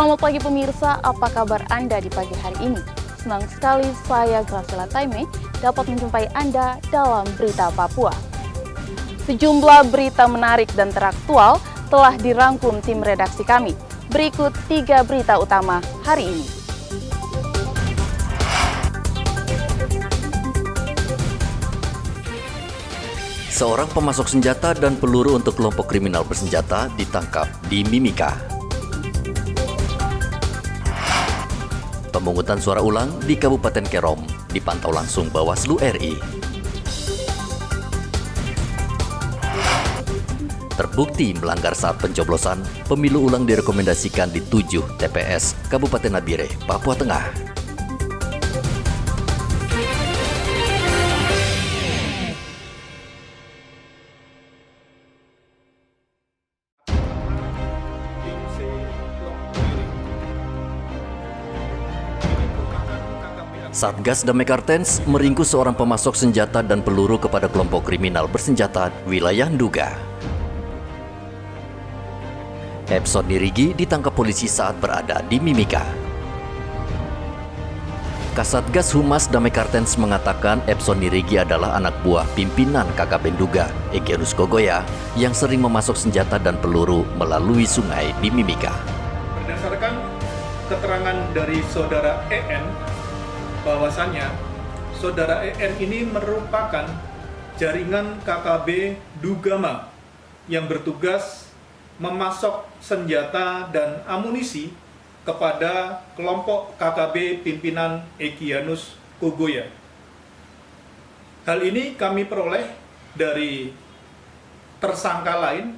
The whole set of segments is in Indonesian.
Selamat pagi pemirsa, apa kabar Anda di pagi hari ini? Senang sekali saya Graciela Taime dapat menjumpai Anda dalam Berita Papua. Sejumlah berita menarik dan teraktual telah dirangkum tim redaksi kami. Berikut 3 berita utama hari ini. Seorang pemasok senjata dan peluru untuk kelompok kriminal bersenjata ditangkap di Mimika. Pemungutan suara ulang di Kabupaten Kerom dipantau langsung Bawaslu RI. Terbukti melanggar saat pencoblosan, pemilu ulang direkomendasikan di 7 TPS Kabupaten Nabire, Papua Tengah. Satgas Damai Kartens meringkus seorang pemasok senjata dan peluru kepada kelompok kriminal bersenjata wilayah Nduga. Epson Nirigi ditangkap polisi saat berada di Mimika. Kasatgas Humas Damai Kartens mengatakan Epson Nirigi adalah anak buah pimpinan KKP Nduga, Egyanus Kogoya, yang sering memasok senjata dan peluru melalui sungai di Mimika. Berdasarkan keterangan dari saudara EN, bahwasannya saudara EN ini merupakan jaringan KKB Dugama yang bertugas memasok senjata dan amunisi kepada kelompok KKB pimpinan Egyanus Kogoya. Hal ini kami peroleh dari tersangka lain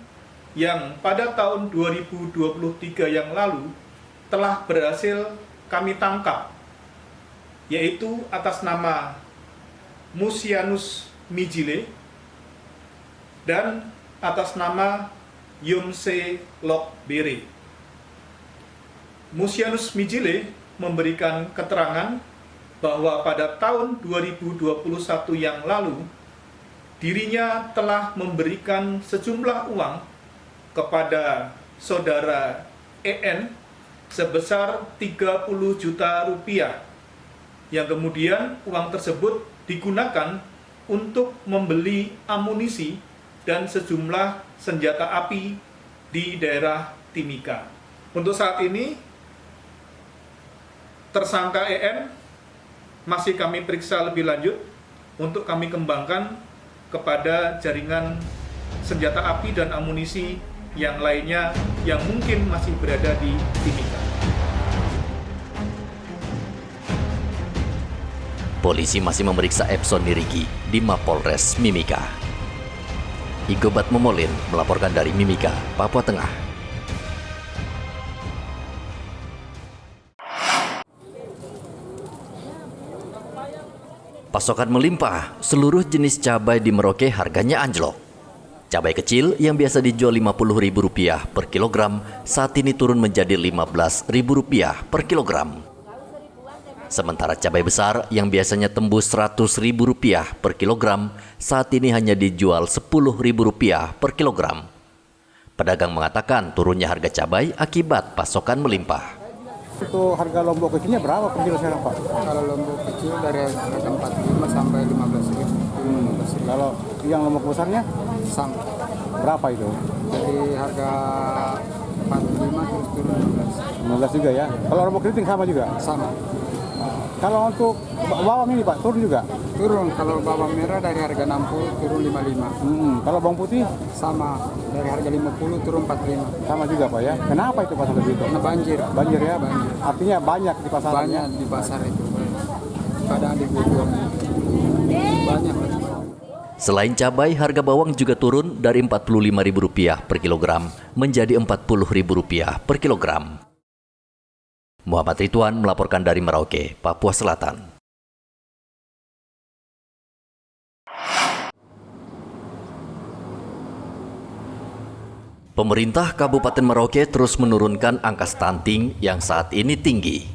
yang pada tahun 2023 yang lalu telah berhasil kami tangkap, yaitu atas nama Musianus Mijile dan atas nama Yomse Lokbere. Musianus Mijile memberikan keterangan bahwa pada tahun 2021 yang lalu dirinya telah memberikan sejumlah uang kepada saudara EN sebesar 30 juta rupiah, yang kemudian uang tersebut digunakan untuk membeli amunisi dan sejumlah senjata api di daerah Timika. Untuk saat ini, tersangka EN masih kami periksa lebih lanjut untuk kami kembangkan kepada jaringan senjata api dan amunisi yang lainnya yang mungkin masih berada di Timika. Polisi masih memeriksa Epson Nirigi di Mapolres Mimika. Igobat Momolin melaporkan dari Mimika, Papua Tengah. Pasokan melimpah, seluruh jenis cabai di Merauke harganya anjlok. Cabai kecil yang biasa dijual Rp50.000 per kilogram saat ini turun menjadi Rp15.000 per kilogram. Sementara cabai besar yang biasanya tembus Rp100.000 per kilogram saat ini hanya dijual Rp10.000 per kilogram. Pedagang mengatakan turunnya harga cabai akibat pasokan melimpah. Untuk harga lombok kecilnya berapa per kilo sekarang, Pak? Kalau lombok kecil dari harga 45 sampai 15.000. Kalau yang lombok besarnya Sama. berapa itu? Dari harga 45 terus turun 15 juga ya. Kalau lombok keriting sama juga? 15. Sama. Kalau untuk bawang ini, Pak, turun juga? Turun. Kalau bawang merah dari harga 60 turun 55. Kalau bawang putih? Sama. Dari harga 50 turun 45. Sama juga, Pak ya. Kenapa itu Pak seperti itu? Karena banjir. Banjir ya? Banjir. Artinya banyak di pasaran. Banyak di pasar itu. Kadang dibuang. Banyak. Selain cabai, harga bawang juga turun dari Rp45.000 per kilogram menjadi Rp40.000 per kilogram. Muhammad Ridwan melaporkan dari Merauke, Papua Selatan. Pemerintah Kabupaten Merauke terus menurunkan angka stunting yang saat ini tinggi.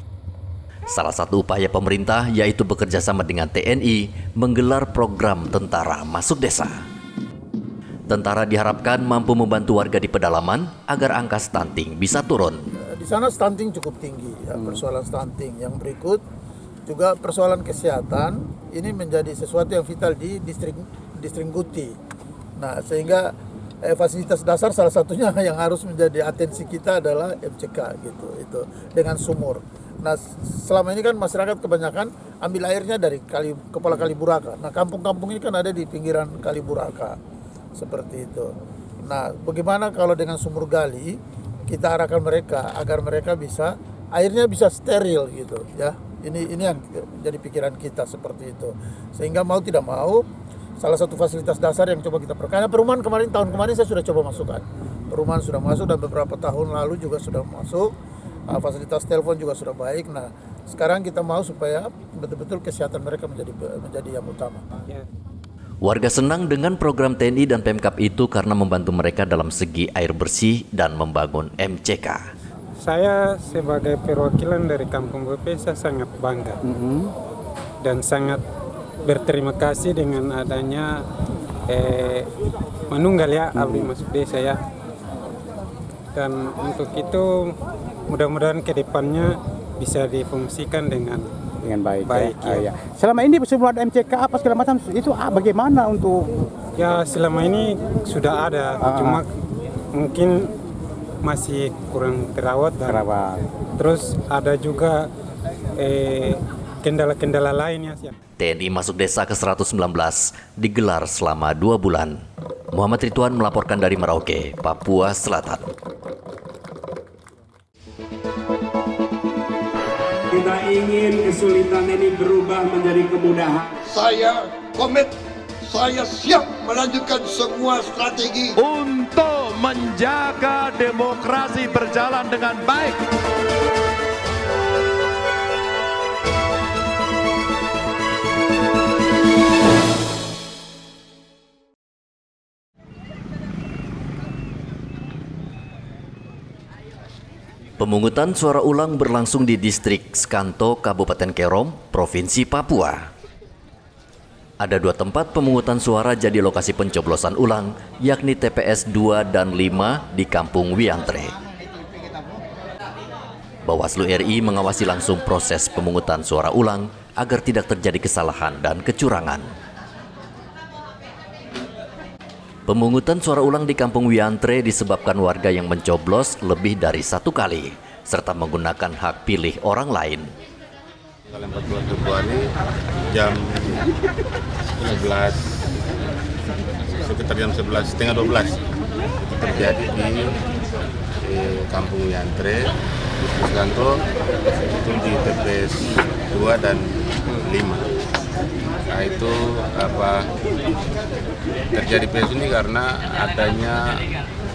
Salah satu upaya pemerintah yaitu bekerja sama dengan TNI menggelar program Tentara Masuk Desa. Tentara diharapkan mampu membantu warga di pedalaman agar angka stunting bisa turun. Di sana stunting cukup tinggi, ya, persoalan stunting. Yang berikut juga persoalan kesehatan ini menjadi sesuatu yang vital di distrik Guti. Nah, sehingga fasilitas dasar salah satunya yang harus menjadi atensi kita adalah MCK gitu, itu dengan sumur. Nah, selama ini kan masyarakat kebanyakan ambil airnya dari kepala Kali Buraka. Nah, kampung-kampung ini kan ada di pinggiran Kali Buraka, seperti itu. Nah, bagaimana kalau dengan sumur gali kita arahkan mereka agar mereka bisa airnya bisa steril gitu, ya. Ini yang jadi pikiran kita seperti itu. Sehingga mau tidak mau salah satu fasilitas dasar yang coba kita perkaya perumahan tahun kemarin saya sudah coba masukkan. Perumahan sudah masuk dan beberapa tahun lalu juga sudah masuk. Fasilitas telepon juga sudah baik. Nah, sekarang kita mau supaya betul-betul kesehatan mereka menjadi yang utama. Warga senang dengan program TNI dan Pemkab itu karena membantu mereka dalam segi air bersih dan membangun MCK. Saya sebagai perwakilan dari Kampung BP saya sangat bangga dan sangat berterima kasih dengan adanya Manunggal ya abdi masuk desa ya. Dan untuk itu mudah-mudahan ke depannya bisa difungsikan dengan baik ya. Selama ini sebelum ada MCK apa segala macam itu bagaimana untuk? Ya selama ini sudah ada, cuma mungkin masih kurang terawat. Terus ada juga kendala-kendala lainnya. TNI Masuk Desa ke-119 digelar selama 2 bulan. Muhammad Ridwan melaporkan dari Merauke, Papua Selatan. Kita ingin kesulitan ini berubah menjadi kemudahan. Saya komit, saya siap melanjutkan semua strategi untuk menjaga demokrasi berjalan dengan baik. Pemungutan suara ulang berlangsung di distrik Skanto, Kabupaten Kerom, Provinsi Papua. Ada 2 tempat pemungutan suara jadi lokasi pencoblosan ulang, yakni TPS 2 dan 5 di Kampung Wiantre. Bawaslu RI mengawasi langsung proses pemungutan suara ulang agar tidak terjadi kesalahan dan kecurangan. Pemungutan suara ulang di Kampung Wiantre disebabkan warga yang mencoblos lebih dari 1 kali, serta menggunakan hak pilih orang lain. Tanggal 14 Februari jam 11, sekitar jam 11, setengah 12, itu terjadi di Kampung Wiantre, di Skanto, itu di TPS 2 dan 5. Nah itu terjadi PS ini karena adanya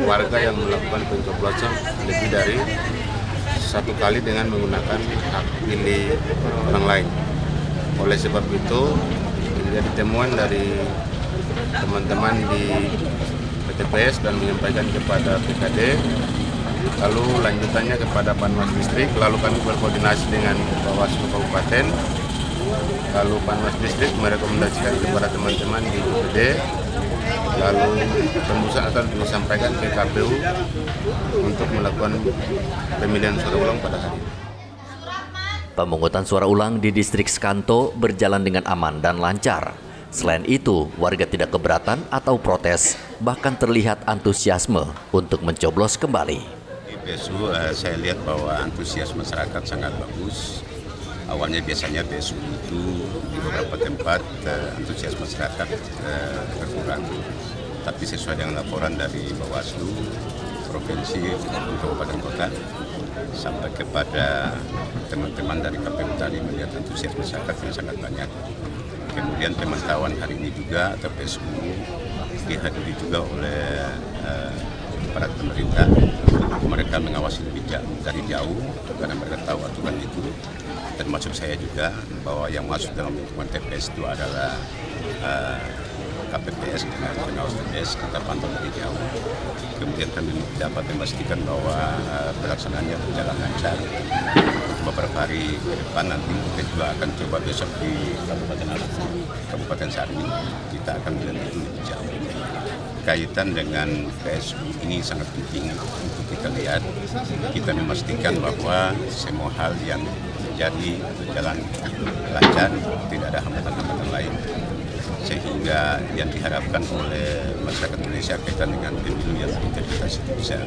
warga yang melakukan pencoblosan lebih dari 1 kali dengan menggunakan hak pilih orang lain. Oleh sebab itu menjadi temuan dari teman-teman di PTPS dan menyampaikan kepada PKD, lalu lanjutannya kepada Panwas Distrik, lalu kami berkoordinasi dengan Bawaslu Kabupaten. Lalu Panwas Distrik merekomendasikan kepada teman-teman di DPD, lalu tembusan akan disampaikan ke KPU untuk melakukan pemilihan suara ulang pada hari ini. Pemungutan suara ulang di distrik Skanto berjalan dengan aman dan lancar. Selain itu, warga tidak keberatan atau protes, bahkan terlihat antusiasme untuk mencoblos kembali. Di PSU saya lihat bahwa antusias masyarakat sangat bagus. Awalnya biasanya PSU itu di beberapa tempat antusias masyarakat berkurang. Tapi sesuai dengan laporan dari Bawaslu, Provinsi, maupun Kabupaten Kota, sampai kepada teman-teman dari KPU tadi melihat antusias masyarakat yang sangat banyak. Kemudian pemantauan hari ini juga atau PSU dihadiri juga oleh para pemerintah. Mereka mengawasi lebih dari jauh karena mereka tahu aturan itu. Termasuk saya juga bahwa yang masuk dalam lingkungan TPS itu adalah KPPS dengan pengawas TPS, kita pantau dari jauh. Kemudian kami dapat memastikan bahwa pelaksanaannya berjalan lancar. Beberapa hari ke depan nanti kita juga akan coba besok di Kabupaten Sarmi. Kita akan melihat itu lebih jauh. berkaitan dengan PSU ini sangat penting untuk kita lihat. Kita memastikan bahwa semua hal yang terjadi berjalan lancar, tidak ada hambatan-hambatan lain. Sehingga yang diharapkan oleh masyarakat Indonesia kaitan dengan pemilu yang berintegritas itu bisa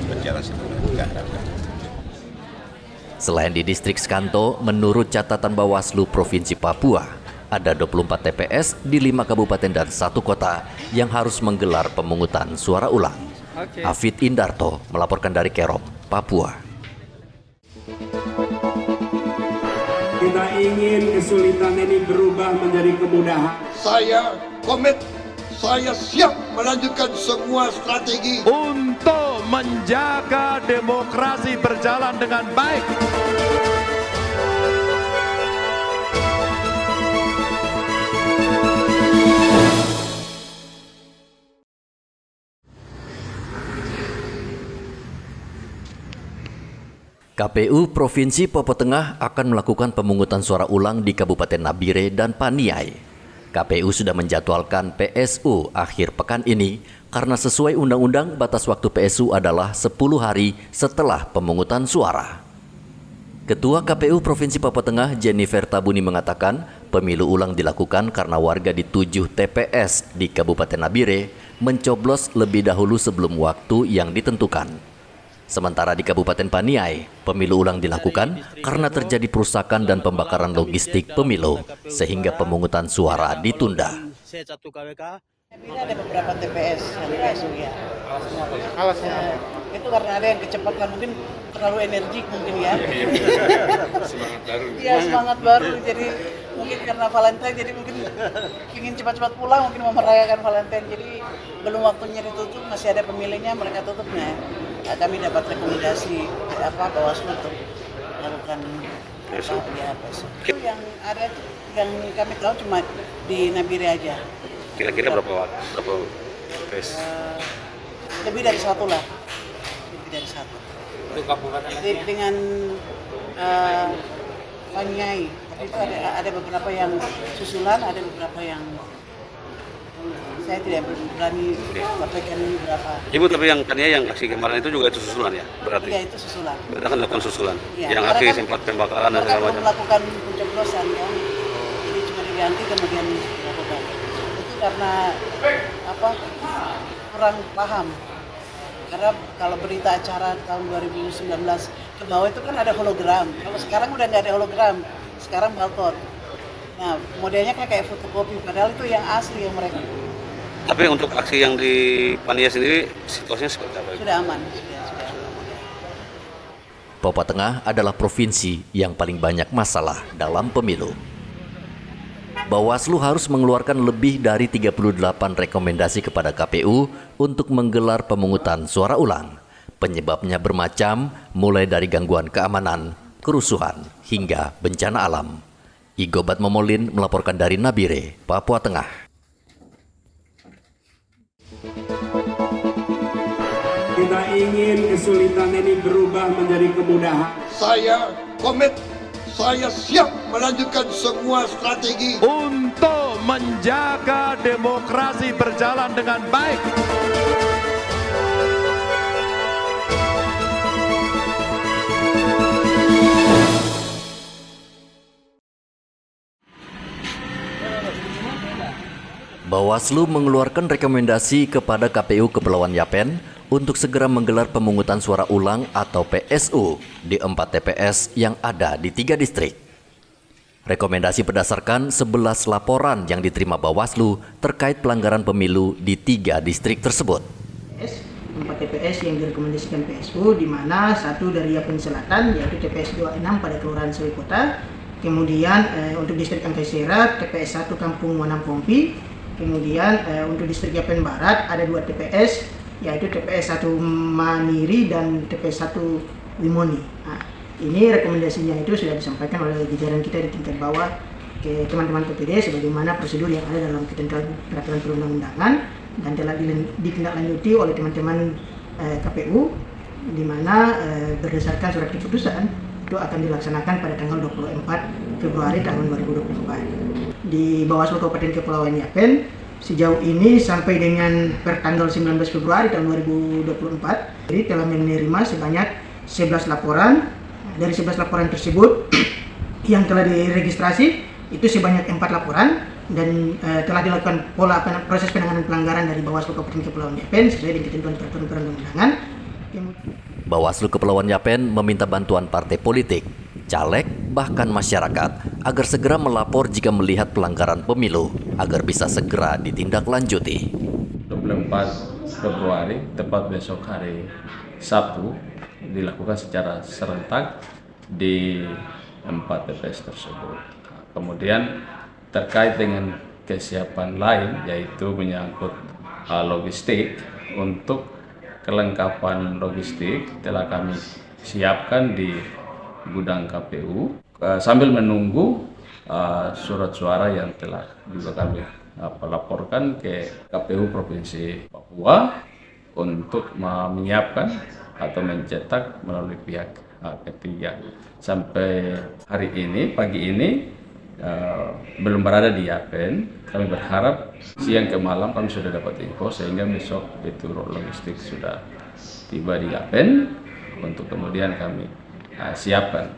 berjalan seperti kita harapkan. Selain di distrik Skanto, menurut catatan Bawaslu Provinsi Papua, ada 24 TPS di 5 kabupaten dan 1 kota yang harus menggelar pemungutan suara ulang. Afid Indarto melaporkan dari Kerom, Papua. Kita ingin kesulitan ini berubah menjadi kemudahan. Saya komit, saya siap melanjutkan semua strategi untuk menjaga demokrasi berjalan dengan baik. KPU Provinsi Papua Tengah akan melakukan pemungutan suara ulang di Kabupaten Nabire dan Paniai. KPU sudah menjadwalkan PSU akhir pekan ini karena sesuai undang-undang batas waktu PSU adalah 10 hari setelah pemungutan suara. Ketua KPU Provinsi Papua Tengah Jennifer Tabuni mengatakan pemilu ulang dilakukan karena warga di 7 TPS di Kabupaten Nabire mencoblos lebih dahulu sebelum waktu yang ditentukan. Sementara di Kabupaten Paniai, pemilu ulang dilakukan karena terjadi perusakan dan pembakaran logistik pemilu, sehingga pemungutan suara ditunda. Ini ada beberapa TPS yang PSU ya. Alasnya itu karena ada yang kecepatan, mungkin terlalu energik mungkin ya. Semangat baru. Iya, semangat baru. Jadi mungkin karena Valentine, jadi mungkin ingin cepat-cepat pulang, mungkin mau merayakan Valentine. Jadi belum waktunya ditutup, masih ada pemilihnya, mereka tutupnya. Nah, kami dapat rekomendasi Bawaslu untuk melakukan PSU. Itu yang ada, yang kami tahu cuma di Nabire aja. Kira-kira berapa TPS? Lebih dari 1 lah. Lebih dari 1. Dengan Paniai. Tapi itu ada beberapa yang susulan, ada beberapa yang saya tidak berani sampaikan ini berapa. Ibu, tapi yang Paniai yang aksi kemarin itu juga itu susulan ya? Berarti? Iya, itu susulan. Berarti akan dilakukan susulan? Ya, yang aksi sempat pembakaran dan segala macam? Melakukan pencoblosan kan. Jadi cuma diganti kemudian dilakukan. Karena kurang paham, karena kalau berita acara tahun 2019 ke bawah itu kan ada hologram, kalau sekarang udah nggak ada hologram, sekarang barcode. Nah modelnya kayak fotokopi, padahal itu yang asli yang mereka. Tapi untuk aksi yang di Paniai sendiri situasinya seperti apa? Sudah aman, sudah. Papua Tengah adalah provinsi yang paling banyak masalah dalam pemilu. Bawaslu harus mengeluarkan lebih dari 38 rekomendasi kepada KPU untuk menggelar pemungutan suara ulang. Penyebabnya bermacam, mulai dari gangguan keamanan, kerusuhan, hingga bencana alam. Igobat Momolin melaporkan dari Nabire, Papua Tengah. Kita ingin kesulitan ini berubah menjadi kemudahan. saya komit, saya siap melanjutkan semua strategi untuk menjaga demokrasi berjalan dengan baik. Bawaslu mengeluarkan rekomendasi kepada KPU Kepulauan Yapen untuk segera menggelar pemungutan suara ulang atau PSU di 4 TPS yang ada di 3 distrik. Rekomendasi berdasarkan 11 laporan yang diterima Bawaslu terkait pelanggaran pemilu di 3 distrik tersebut. 4 TPS yang direkomendasikan PSU, di mana 1 dari Yapen Selatan yaitu TPS 26 pada Kelurahan Sewi Kota, kemudian untuk distrik Angkasera TPS 1 Kampung Wanang Pompi, kemudian untuk distrik Yapen Barat ada 2 TPS yaitu TPS 1 Maniri dan TPS 1 Wimoni. Nah, ini rekomendasinya itu sudah disampaikan oleh jajaran kita di tingkat bawah ke teman-teman PPD sebagaimana prosedur yang ada dalam ketentuan peraturan perundang-undangan dan telah ditindaklanjuti oleh teman-teman KPU, di mana berdasarkan surat keputusan itu akan dilaksanakan pada tanggal 24 Februari tahun 2024. Di Bawaslu Kabupaten Kepulauan Yapen Sejauh ini sampai dengan pertanggal 19 Februari tahun 2024, jadi telah menerima sebanyak 11 laporan. Dari 11 laporan tersebut yang telah diregistrasi itu sebanyak 4 laporan dan telah dilakukan proses penanganan pelanggaran dari Bawaslu Kabupaten Kepulauan Yapen sesuai dengan ketentuan peraturan perundang-undangan. Bawaslu Kepulauan Yapen meminta bantuan partai politik, caleg, bahkan masyarakat agar segera melapor jika melihat pelanggaran pemilu agar bisa segera ditindaklanjuti. 24 Februari, tepat besok hari Sabtu, dilakukan secara serentak di 4 TPS tersebut. Kemudian terkait dengan kesiapan lain, yaitu menyangkut logistik, untuk kelengkapan logistik telah kami siapkan di gudang KPU sambil menunggu surat suara yang telah juga kami laporkan ke KPU Provinsi Papua untuk menyiapkan atau mencetak melalui pihak ketiga. Sampai hari ini, pagi ini, belum berada di Yapen. Kami berharap siang ke malam kami sudah dapat info sehingga besok itu logistik sudah tiba di Yapen untuk kemudian kami siapkan.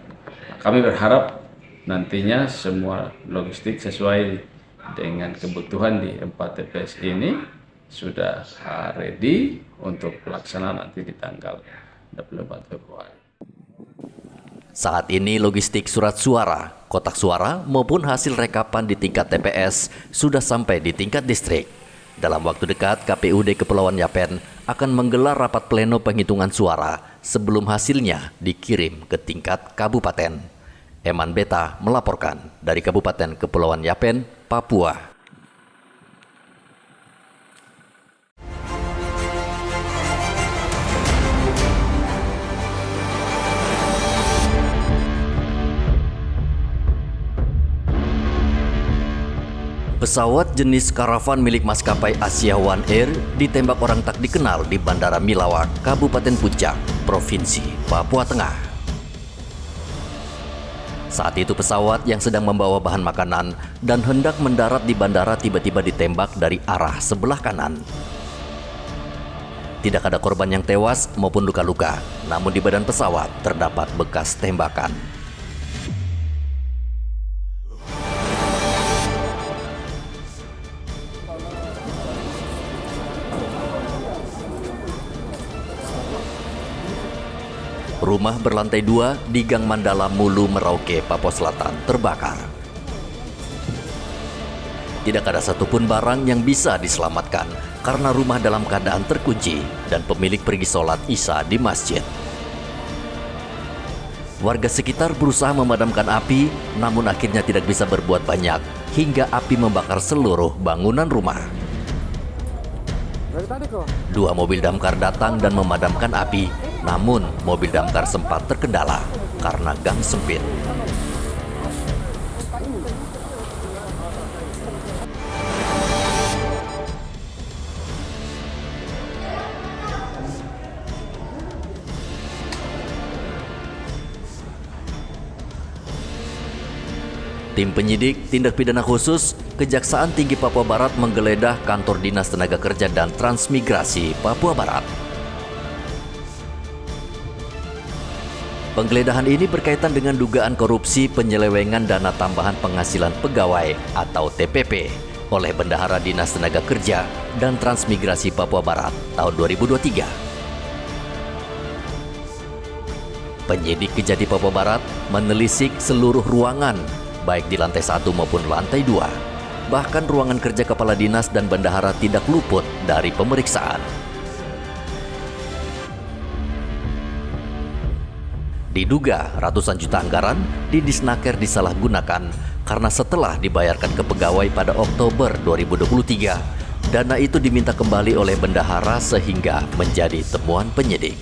Kami berharap nantinya semua logistik sesuai dengan kebutuhan di 4 TPS ini sudah ready untuk pelaksanaan nanti di tanggal 24 Februari. Saat ini logistik surat suara, kotak suara maupun hasil rekapan di tingkat TPS sudah sampai di tingkat distrik. Dalam waktu dekat, KPUD Kepulauan Yapen akan menggelar rapat pleno penghitungan suara sebelum hasilnya dikirim ke tingkat kabupaten. Eman Beta melaporkan dari Kabupaten Kepulauan Yapen, Papua. Pesawat jenis karavan milik maskapai Asia One Air ditembak orang tak dikenal di Bandara Milawak, Kabupaten Puncak, Provinsi Papua Tengah. Saat itu pesawat yang sedang membawa bahan makanan dan hendak mendarat di bandara tiba-tiba ditembak dari arah sebelah kanan. Tidak ada korban yang tewas maupun luka-luka, namun di badan pesawat terdapat bekas tembakan. Rumah berlantai 2 di Gang Mandala Mulu, Merauke, Papua Selatan terbakar. Tidak ada satupun barang yang bisa diselamatkan karena rumah dalam keadaan terkunci dan pemilik pergi sholat Isya di masjid. Warga sekitar berusaha memadamkan api, namun akhirnya tidak bisa berbuat banyak hingga api membakar seluruh bangunan rumah. 2 mobil damkar datang dan memadamkan api, namun mobil damkar sempat terkendala karena gang sempit. Tim penyidik tindak pidana khusus Kejaksaan Tinggi Papua Barat menggeledah kantor Dinas Tenaga Kerja dan Transmigrasi Papua Barat. Penggeledahan ini berkaitan dengan dugaan korupsi penyelewengan dana tambahan penghasilan pegawai atau TPP oleh Bendahara Dinas Tenaga Kerja dan Transmigrasi Papua Barat tahun 2023. Penyidik Kejati Papua Barat menelisik seluruh ruangan baik di lantai 1 maupun lantai 2. Bahkan ruangan kerja kepala dinas dan bendahara tidak luput dari pemeriksaan. Diduga ratusan juta anggaran di Disnaker disalahgunakan karena setelah dibayarkan ke pegawai pada Oktober 2023, dana itu diminta kembali oleh bendahara sehingga menjadi temuan penyidik.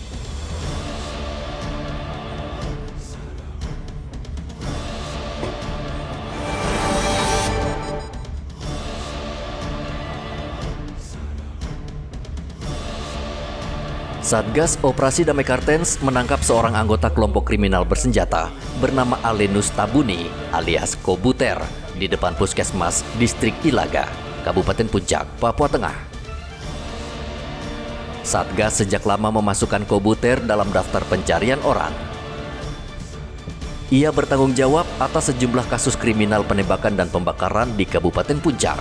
Satgas Operasi Damai Kartens menangkap seorang anggota kelompok kriminal bersenjata bernama Alenus Tabuni alias Kobuter di depan Puskesmas Distrik Ilaga. Kabupaten Puncak, Papua Tengah. Satgas sejak lama memasukkan Kobuter dalam daftar pencarian orang. Ia bertanggung jawab atas sejumlah kasus kriminal penembakan dan pembakaran di Kabupaten Puncak.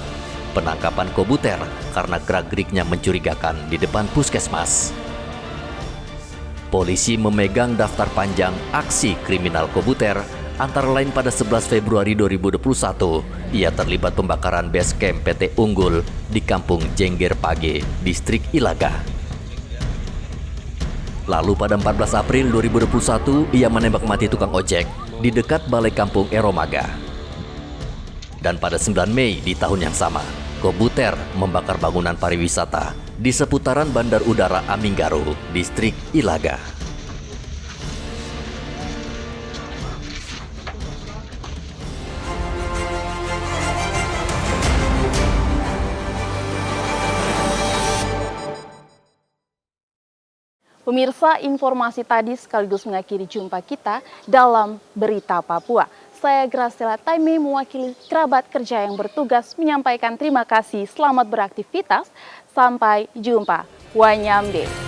Penangkapan Kobuter karena gerak-geriknya mencurigakan di depan puskesmas. Polisi memegang daftar panjang aksi kriminal Kobuter, antara lain pada 11 Februari 2021, ia terlibat pembakaran base camp PT Unggul di Kampung Jengger Page, Distrik Ilaga. Lalu pada 14 April 2021, ia menembak mati tukang ojek di dekat Balai Kampung Eromaga. Dan pada 9 Mei di tahun yang sama, Kobuter membakar bangunan pariwisata di seputaran Bandar Udara Aminggaru, Distrik Ilaga. Pemirsa, informasi tadi sekaligus mengakhiri jumpa kita dalam Berita Papua. Saya Graciela Taime mewakili kerabat kerja yang bertugas menyampaikan terima kasih, selamat beraktivitas, sampai jumpa. Wanyamde.